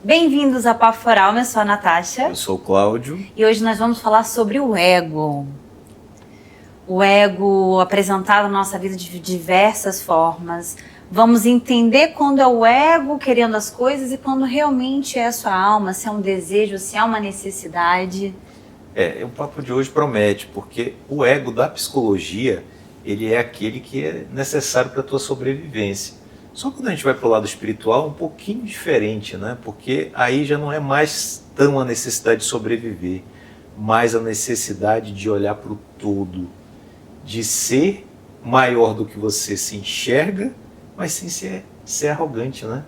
Bem-vindos a Papo Foral, eu sou a Natasha. Eu sou o Cláudio. E hoje nós vamos falar sobre o ego. O ego apresentado na nossa vida de diversas formas. Vamos entender quando é o ego querendo as coisas e quando realmente é a sua alma, se é um desejo, se é uma necessidade. O papo de hoje promete, porque o ego da psicologia, ele é aquele que é necessário para a tua sobrevivência. Só quando a gente vai para o lado espiritual, é um pouquinho diferente, né? Porque aí já não é mais tão a necessidade de sobreviver, mas a necessidade de olhar para o todo, de ser maior do que você se enxerga, mas sem ser arrogante, né?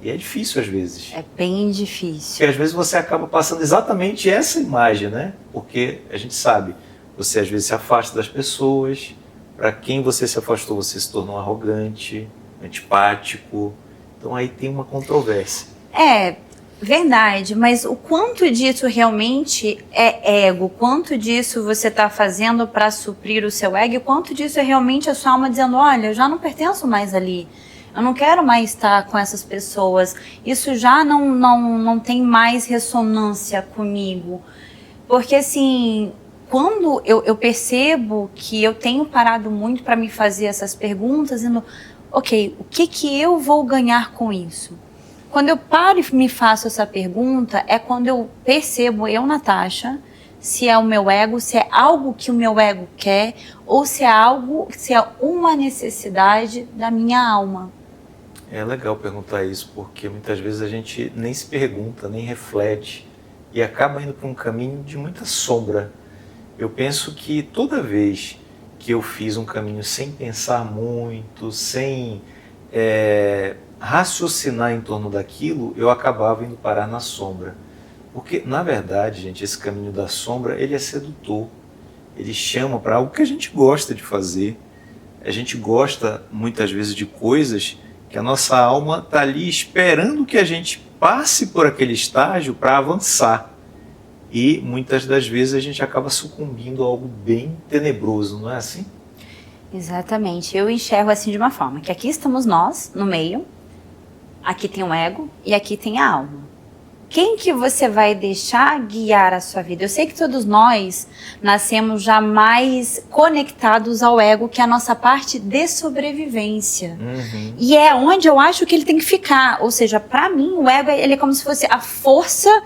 E é difícil às vezes. É bem difícil. Porque às vezes você acaba passando exatamente essa imagem, né? Porque a gente sabe, você às vezes se afasta das pessoas, para quem você se afastou você se tornou arrogante, antipático, então aí tem uma controvérsia. É verdade, mas o quanto disso realmente é ego, quanto disso você está fazendo para suprir o seu ego, e quanto disso é realmente a sua alma dizendo, olha, eu já não pertenço mais ali, eu não quero mais estar com essas pessoas, isso já não tem mais ressonância comigo, porque assim, quando eu percebo que eu tenho parado muito para me fazer essas perguntas, indo, ok, o que eu vou ganhar com isso? Quando eu paro e me faço essa pergunta, é quando eu percebo, eu, Natasha, se é o meu ego, se é algo que o meu ego quer, ou se é uma necessidade da minha alma. É legal perguntar isso, porque muitas vezes a gente nem se pergunta, nem reflete, e acaba indo para um caminho de muita sombra. Eu penso que toda vez que eu fiz um caminho sem pensar muito, sem raciocinar em torno daquilo, eu acabava indo parar na sombra. Porque, na verdade, gente, esse caminho da sombra, ele é sedutor. Ele chama para algo que a gente gosta de fazer. A gente gosta, muitas vezes, de coisas que a nossa alma está ali esperando que a gente passe por aquele estágio para avançar. E, muitas das vezes, a gente acaba sucumbindo a algo bem tenebroso, não é assim? Exatamente. Eu enxergo assim de uma forma, que aqui estamos nós, no meio, aqui tem o ego e aqui tem a alma. Quem que você vai deixar guiar a sua vida? Eu sei que todos nós nascemos já mais conectados ao ego, que é a nossa parte de sobrevivência. Uhum. E é onde eu acho que ele tem que ficar. Ou seja, para mim, o ego ele é como se fosse a força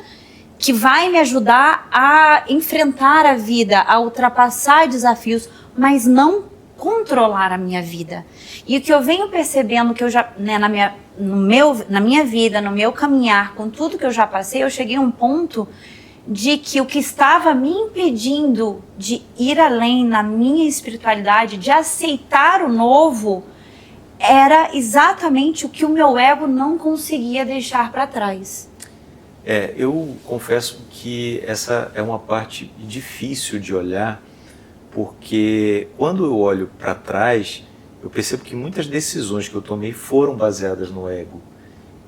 que vai me ajudar a enfrentar a vida, a ultrapassar desafios, mas não controlar a minha vida. E o que eu venho percebendo, que eu já, né, na minha vida, no meu caminhar, com tudo que eu já passei, eu cheguei a um ponto de que o que estava me impedindo de ir além na minha espiritualidade, de aceitar o novo, era exatamente o que o meu ego não conseguia deixar para trás. Eu confesso que essa é uma parte difícil de olhar, porque quando eu olho para trás, eu percebo que muitas decisões que eu tomei foram baseadas no ego.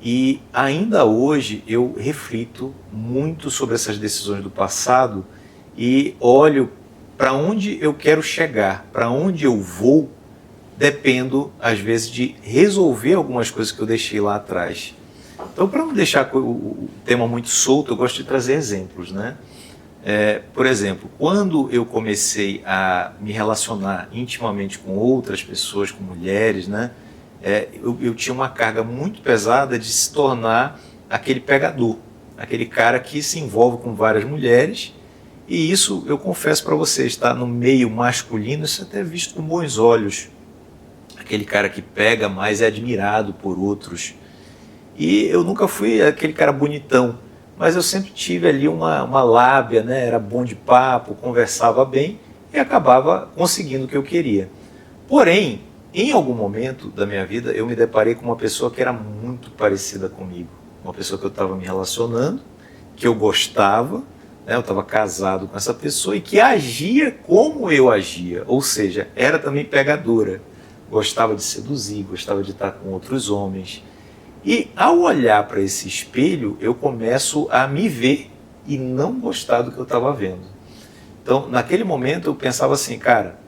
E ainda hoje eu reflito muito sobre essas decisões do passado e olho para onde eu quero chegar, para onde eu vou, dependo às vezes de resolver algumas coisas que eu deixei lá atrás. Então, para não deixar o tema muito solto, eu gosto de trazer exemplos, né? Por exemplo, quando eu comecei a me relacionar intimamente com outras pessoas, com mulheres, né? Eu tinha uma carga muito pesada de se tornar aquele pegador, aquele cara que se envolve com várias mulheres, e isso, eu confesso para vocês, está no meio masculino, isso é até visto com bons olhos. Aquele cara que pega, mas é admirado por outros. E eu nunca fui aquele cara bonitão, mas eu sempre tive ali uma lábia, né? Era bom de papo, conversava bem e acabava conseguindo o que eu queria. Porém, em algum momento da minha vida, eu me deparei com uma pessoa que era muito parecida comigo. Uma pessoa que eu estava me relacionando, que eu gostava, né? Eu estava casado com essa pessoa e que agia como eu agia, ou seja, era também pegadora. Gostava de seduzir, gostava de estar com outros homens. E ao olhar para esse espelho, eu começo a me ver e não gostar do que eu estava vendo. Então, naquele momento, eu pensava assim, cara,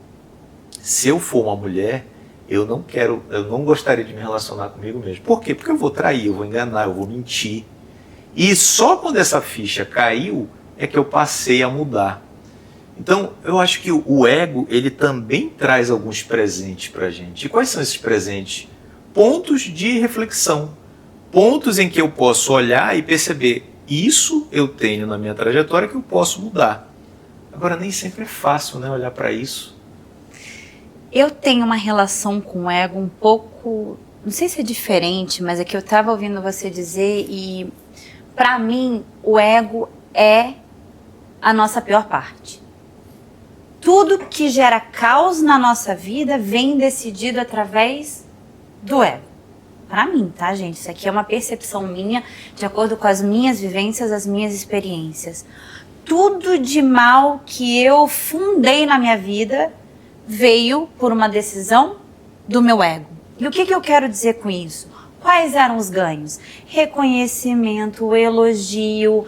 se eu for uma mulher, eu não gostaria de me relacionar comigo mesmo. Por quê? Porque eu vou trair, eu vou enganar, eu vou mentir. E só quando essa ficha caiu é que eu passei a mudar. Então, eu acho que o ego, ele também traz alguns presentes para a gente. E quais são esses presentes? Pontos de reflexão. Pontos em que eu posso olhar e perceber, isso eu tenho na minha trajetória que eu posso mudar. Agora, nem sempre é fácil, né, olhar para isso. Eu tenho uma relação com o ego um pouco, não sei se é diferente, mas é que eu estava ouvindo você dizer e, para mim, o ego é a nossa pior parte. Tudo que gera caos na nossa vida vem decidido através do ego. Para mim, tá, gente? Isso aqui é uma percepção minha, de acordo com as minhas vivências, as minhas experiências. Tudo de mal que eu fundei na minha vida veio por uma decisão do meu ego. E o que eu quero dizer com isso? Quais eram os ganhos? Reconhecimento, elogio,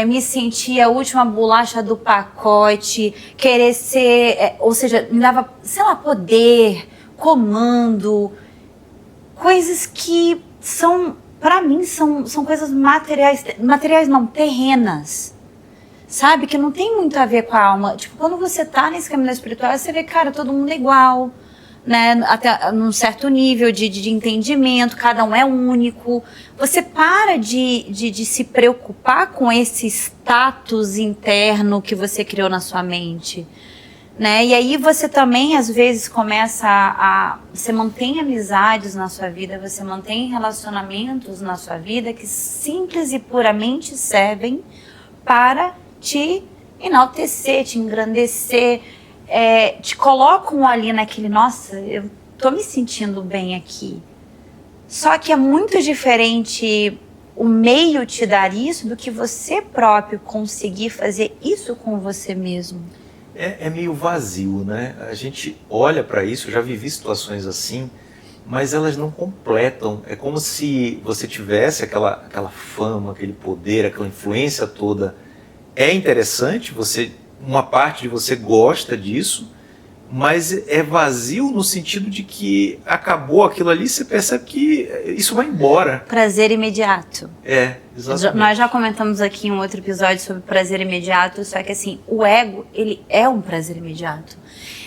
me sentir a última bolacha do pacote, querer ser, ou seja, me dava, sei lá, poder, comando, coisas que são, para mim, são coisas materiais não, terrenas. Sabe? Que não tem muito a ver com a alma. Tipo, quando você tá nesse caminho espiritual, você vê, cara, todo mundo é igual, né? Até num certo nível de entendimento, cada um é único. Você para de se preocupar com esse status interno que você criou na sua mente, né? E aí você também, às vezes, começa você mantém amizades na sua vida, você mantém relacionamentos na sua vida que simples e puramente servem para te enaltecer, te engrandecer, te colocam ali naquele, nossa, eu tô me sentindo bem aqui. Só que é muito diferente o meio te dar isso do que você próprio conseguir fazer isso com você mesmo. É meio vazio, né? A gente olha para isso, eu já vivi situações assim, mas elas não completam. É como se você tivesse aquela fama, aquele poder, aquela influência toda. É interessante, uma parte de você gosta disso, mas é vazio no sentido de que acabou aquilo ali, você percebe que isso vai embora. Prazer imediato. Exatamente. Nós já comentamos aqui em um outro episódio sobre prazer imediato, só que assim, o ego, ele é um prazer imediato.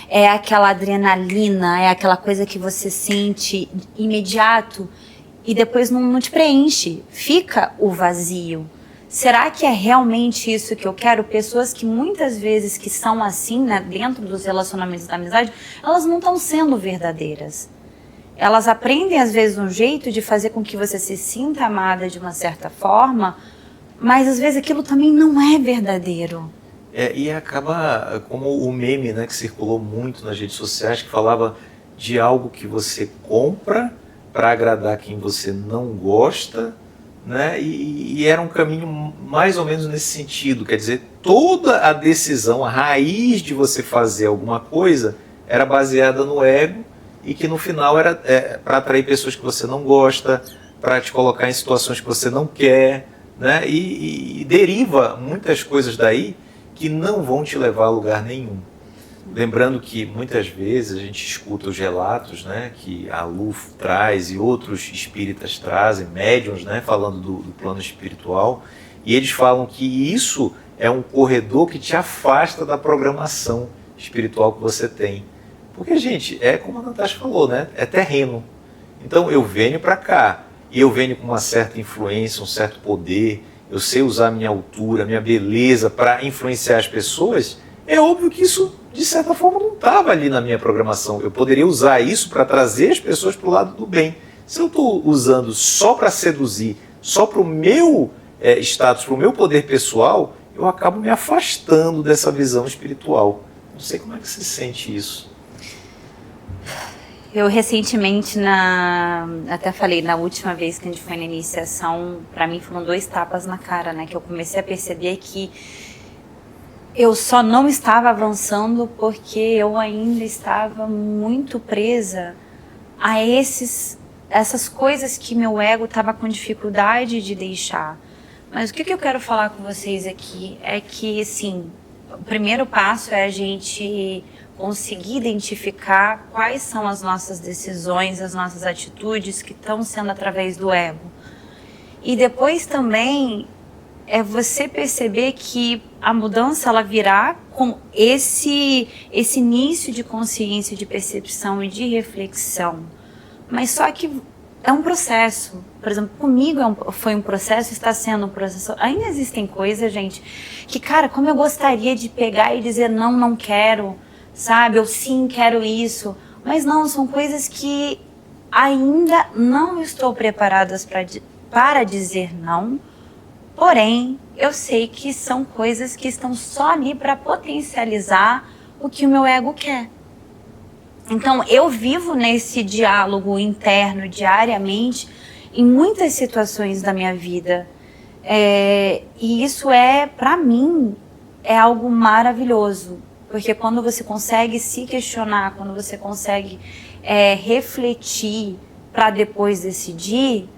É aquela adrenalina, é aquela coisa que você sente imediato e depois não te preenche, fica o vazio. Será que é realmente isso que eu quero? Pessoas que muitas vezes que são assim, né, dentro dos relacionamentos da amizade, elas não estão sendo verdadeiras. Elas aprendem às vezes um jeito de fazer com que você se sinta amada de uma certa forma, mas às vezes aquilo também não é verdadeiro. E acaba como o meme, né, que circulou muito nas redes sociais, que falava de algo que você compra para agradar quem você não gosta, né? E era um caminho mais ou menos nesse sentido, quer dizer, toda a decisão, a raiz de você fazer alguma coisa era baseada no ego e que no final era para atrair pessoas que você não gosta, para te colocar em situações que você não quer, né? E deriva muitas coisas daí que não vão te levar a lugar nenhum. Lembrando que muitas vezes a gente escuta os relatos, né, que a Lu traz e outros espíritas trazem, médiuns, né, falando do plano espiritual, e eles falam que isso é um corredor que te afasta da programação espiritual que você tem. Porque, gente, é como a Natasha falou, né, é terreno. Então eu venho para cá, e eu venho com uma certa influência, um certo poder, eu sei usar a minha altura, a minha beleza para influenciar as pessoas. É óbvio que isso, de certa forma, não estava ali na minha programação. Eu poderia usar isso para trazer as pessoas para o lado do bem. Se eu estou usando só para seduzir, só para o meu status, para o meu poder pessoal, eu acabo me afastando dessa visão espiritual. Não sei como é que você sente isso. Eu recentemente, até falei, na última vez que a gente foi na iniciação, para mim foram 2 tapas na cara, né? Que eu comecei a perceber que eu só não estava avançando porque eu ainda estava muito presa a essas coisas que meu ego estava com dificuldade de deixar. Mas o que eu quero falar com vocês aqui é que, assim, o primeiro passo é a gente conseguir identificar quais são as nossas decisões, as nossas atitudes que estão sendo através do ego. E depois também é você perceber que a mudança ela virá com esse início de consciência, de percepção e de reflexão. Mas só que é um processo. Por exemplo, comigo foi um processo, está sendo um processo. Ainda existem coisas, gente, que, cara, como eu gostaria de pegar e dizer não, não quero, sabe? Ou sim, quero isso. Mas não, são coisas que ainda não estou preparada para dizer não. Porém, eu sei que são coisas que estão só ali para potencializar o que o meu ego quer. Então, eu vivo nesse diálogo interno diariamente em muitas situações da minha vida. E isso para mim, é algo maravilhoso. Porque quando você consegue se questionar, quando você consegue refletir para depois decidir,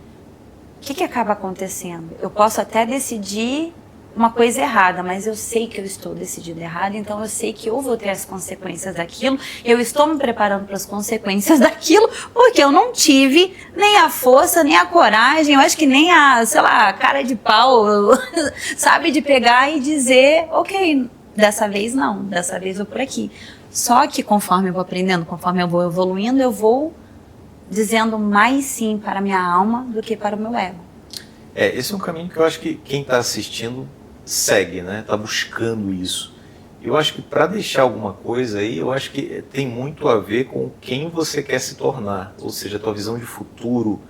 o que acaba acontecendo? Eu posso até decidir uma coisa errada, mas eu sei que eu estou decidindo errado, então eu sei que eu vou ter as consequências daquilo, eu estou me preparando para as consequências daquilo, porque eu não tive nem a força, nem a coragem, eu acho que nem a, sei lá, cara de pau, sabe, de pegar e dizer, ok, dessa vez não, dessa vez eu vou por aqui. Só que conforme eu vou aprendendo, conforme eu vou evoluindo, eu vou dizendo mais sim para a minha alma do que para o meu ego. Esse é um caminho que eu acho que quem está assistindo segue, né? Está buscando isso. Eu acho que para deixar alguma coisa aí, eu acho que tem muito a ver com quem você quer se tornar, ou seja, a tua visão de futuro,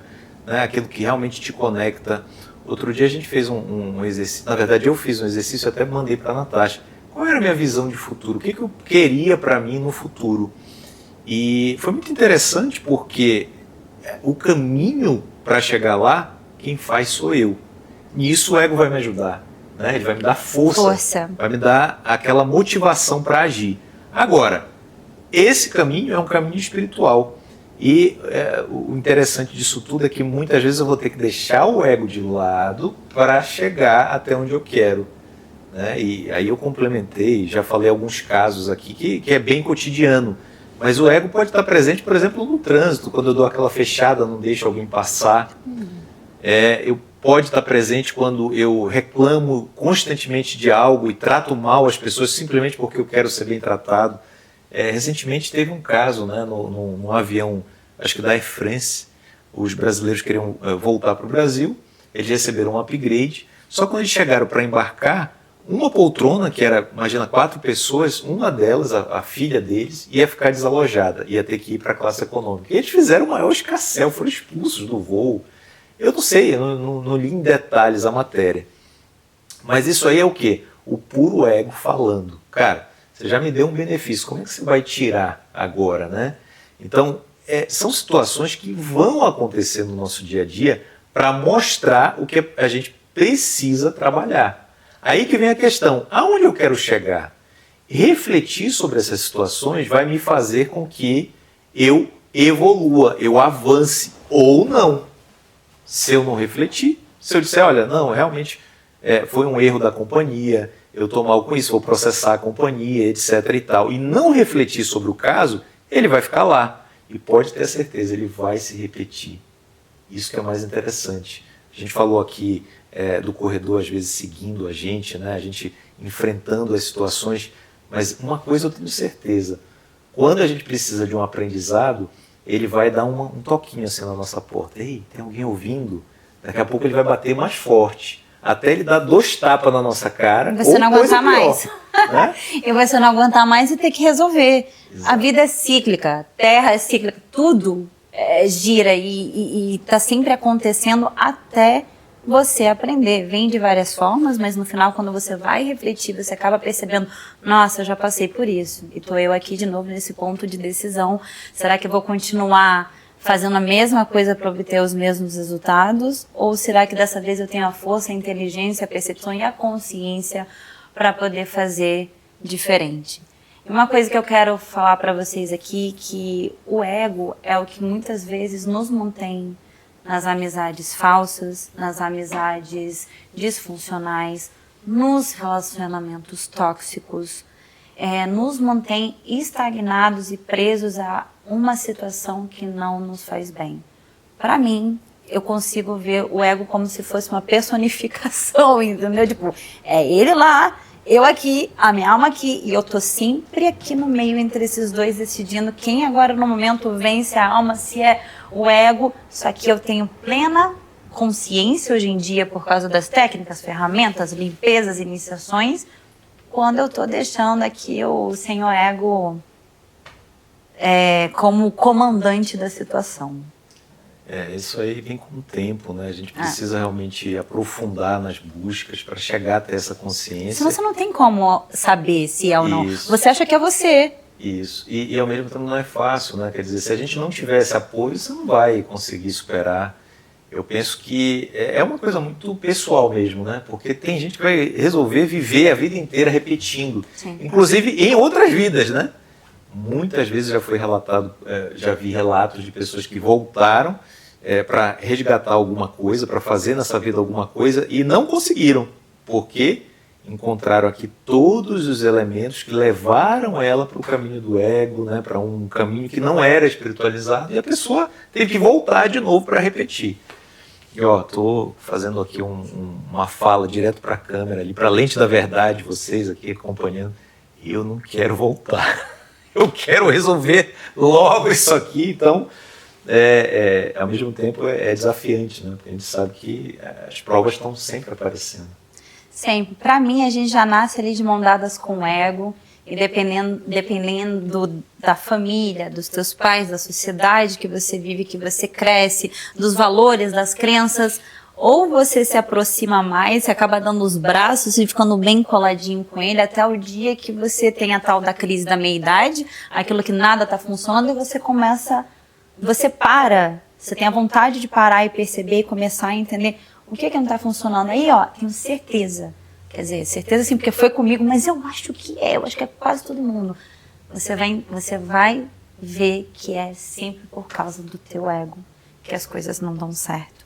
né? Aquilo que realmente te conecta. Outro dia a gente fez um exercício, na verdade eu fiz um exercício, até mandei para a Natasha. Qual era a minha visão de futuro? O que eu queria para mim no futuro? E foi muito interessante porque o caminho para chegar lá, quem faz sou eu. E isso o ego vai me ajudar, né? Ele vai me dar força, vai me dar aquela motivação para agir. Agora, esse caminho é um caminho espiritual. E o interessante disso tudo é que muitas vezes eu vou ter que deixar o ego de lado para chegar até onde eu quero. Né? E aí eu complementei, já falei alguns casos aqui que é bem cotidiano. Mas o ego pode estar presente, por exemplo, no trânsito, quando eu dou aquela fechada, não deixo alguém passar. Eu pode estar presente quando eu reclamo constantemente de algo e trato mal as pessoas simplesmente porque eu quero ser bem tratado. Recentemente teve um caso, né, num avião, acho que da Air France, os brasileiros queriam voltar para o Brasil, eles receberam um upgrade, só quando eles chegaram para embarcar, uma poltrona, que era, imagina, 4 pessoas, uma delas, a filha deles, ia ficar desalojada, ia ter que ir para a classe econômica. E eles fizeram o maior escarcéu, foram expulsos do voo. Eu não sei, eu não li em detalhes a matéria. Mas isso aí é o quê? O puro ego falando. Cara, você já me deu um benefício, como é que você vai tirar agora, né? Então, são situações que vão acontecer no nosso dia a dia para mostrar o que a gente precisa trabalhar. Aí que vem a questão, aonde eu quero chegar? Refletir sobre essas situações vai me fazer com que eu evolua, eu avance ou não. Se eu não refletir, se eu disser, olha, não, realmente foi um erro da companhia, eu estou mal com isso, vou processar a companhia, etc. e tal, e não refletir sobre o caso, ele vai ficar lá. E pode ter certeza, ele vai se repetir. Isso que é mais interessante. A gente falou aqui do corredor, às vezes, seguindo a gente, né? A gente enfrentando as situações, mas uma coisa eu tenho certeza, quando a gente precisa de um aprendizado, ele vai dar um toquinho assim na nossa porta. Ei, tem alguém ouvindo? Daqui a pouco ele vai bater mais forte, até ele dar 2 tapas na nossa cara. Você não aguentar mais. Né? E você não aguentar mais e ter que resolver. Exato. A vida é cíclica, terra é cíclica, tudo gira e está sempre acontecendo até você aprender. Vem de várias formas, mas no final, quando você vai refletir, você acaba percebendo, nossa, eu já passei por isso. E estou eu aqui de novo nesse ponto de decisão. Será que eu vou continuar fazendo a mesma coisa para obter os mesmos resultados? Ou será que dessa vez eu tenho a força, a inteligência, a percepção e a consciência para poder fazer diferente? E uma coisa que eu quero falar para vocês aqui, que o ego é o que muitas vezes nos mantém nas amizades falsas, nas amizades disfuncionais, nos relacionamentos tóxicos, nos mantém estagnados e presos a uma situação que não nos faz bem. Para mim, eu consigo ver o ego como se fosse uma personificação, entendeu? Tipo, é ele lá, eu aqui, a minha alma aqui, e eu tô sempre aqui no meio entre esses dois, decidindo quem agora no momento vence a alma, se é o ego. Só que eu tenho plena consciência hoje em dia, por causa das técnicas, ferramentas, limpezas, iniciações, quando eu tô deixando aqui o senhor ego como comandante da situação. Isso aí vem com o tempo, né? A gente precisa realmente aprofundar nas buscas para chegar até essa consciência. Senão você não tem como saber se é ou não. Isso. Você acha que é você. Isso. E ao mesmo tempo não é fácil, né? Quer dizer, se a gente não tiver esse apoio, você não vai conseguir superar. Eu penso que é uma coisa muito pessoal mesmo, né? Porque tem gente que vai resolver viver a vida inteira repetindo. Sim. Inclusive em outras vidas, né? Muitas vezes já foi relatado, já vi relatos de pessoas que voltaram para resgatar alguma coisa, para fazer nessa vida alguma coisa e não conseguiram, porque encontraram aqui todos os elementos que levaram ela para o caminho do ego, né, para um caminho que não era espiritualizado, e a pessoa teve que voltar de novo para repetir. E estou fazendo aqui uma fala direto para a câmera ali, para a lente da verdade, vocês aqui acompanhando, e eu não quero voltar. Eu quero resolver logo isso aqui, então, ao mesmo tempo, é desafiante, né? Porque a gente sabe que as provas estão sempre aparecendo. Sempre. Para mim, a gente já nasce ali de mão dadas com o ego, e dependendo da família, dos teus pais, da sociedade que você vive, que você cresce, dos valores, das crenças, ou você se aproxima mais, você acaba dando os braços e ficando bem coladinho com ele até o dia que você tem a tal da crise da meia-idade, aquilo que nada está funcionando, e você para, você tem a vontade de parar e perceber e começar a entender o que não está funcionando. Aí, tenho certeza, quer dizer, certeza sim, porque foi comigo, mas eu acho que eu acho que é quase todo mundo. Você vai ver que é sempre por causa do teu ego que as coisas não dão certo.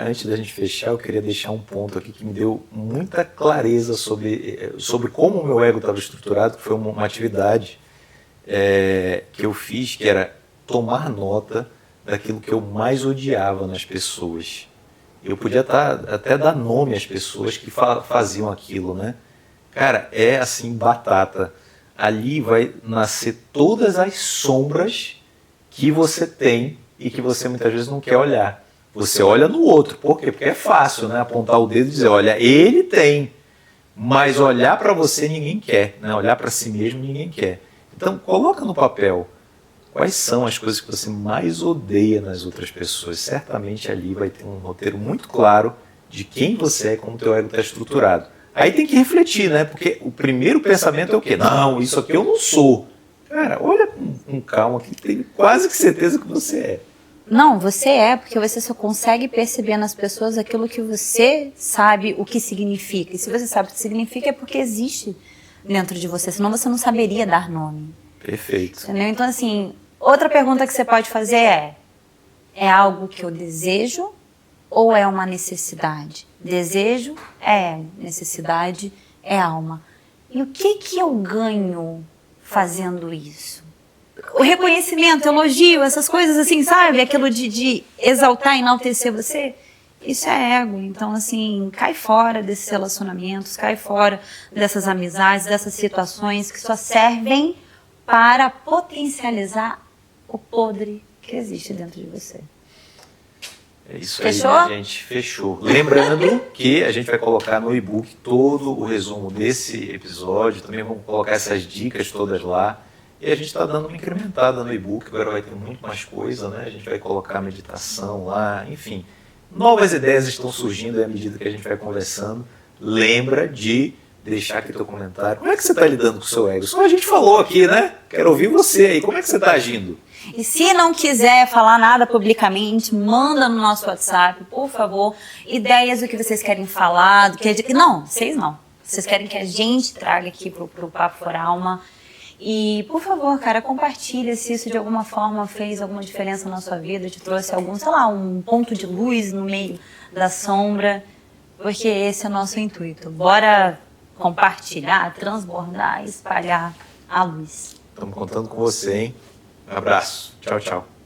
Antes da gente fechar, eu queria deixar um ponto aqui que me deu muita clareza sobre como o meu ego estava estruturado, que foi uma atividade que eu fiz, que era tomar nota daquilo que eu mais odiava nas pessoas. Eu podia até dar nome às pessoas que faziam aquilo, né? Cara, é assim, batata. Ali vai nascer todas as sombras que você tem e que você muitas vezes não quer olhar. Você olha no outro. Por quê? Porque é fácil, né? Apontar o dedo e dizer, olha, ele tem. Mas olhar para você ninguém quer, né? Olhar para si mesmo ninguém quer. Então, coloca no papel quais são as coisas que você mais odeia nas outras pessoas. Certamente ali vai ter um roteiro muito claro de quem você é, como o teu ego está estruturado. Aí tem que refletir, né? Porque o primeiro pensamento é o quê? Não, isso aqui eu não sou. Cara, olha com calma que tem quase que certeza que você é. Não, você é, porque você só consegue perceber nas pessoas aquilo que você sabe o que significa. E se você sabe o que significa é porque existe dentro de você, senão você não saberia dar nome. Perfeito. Entendeu? Então, assim, outra pergunta que você pode fazer é algo que eu desejo ou é uma necessidade? Desejo é necessidade, é alma. E o que eu ganho fazendo isso? O reconhecimento, elogio, essas coisas assim, sabe? Aquilo de exaltar e enaltecer você, isso é ego. Então, assim, cai fora desses relacionamentos, cai fora dessas amizades, dessas situações que só servem para potencializar o podre que existe dentro de você. É isso. Fechou? Aí, gente. Fechou. Lembrando que a gente vai colocar no e-book todo o resumo desse episódio. Também vamos colocar essas dicas todas lá. E a gente está dando uma incrementada no e-book, agora vai ter muito mais coisa, né? A gente vai colocar meditação lá, enfim. Novas ideias estão surgindo à medida que a gente vai conversando. Lembra de deixar aqui teu comentário. Como é que você está lidando com o seu ego? Só a gente falou aqui, né? Quero ouvir você aí. Como é que você está agindo? E se não quiser falar nada publicamente, manda no nosso WhatsApp, por favor, ideias do que vocês querem falar, Não, vocês não. Vocês querem que a gente traga aqui pro Papo por Alma. E, por favor, cara, compartilha se isso de alguma forma fez alguma diferença na sua vida, te trouxe algum, sei lá, um ponto de luz no meio da sombra, porque esse é o nosso intuito. Bora compartilhar, transbordar, espalhar a luz. Estamos contando com você, hein? Um abraço. Tchau, tchau.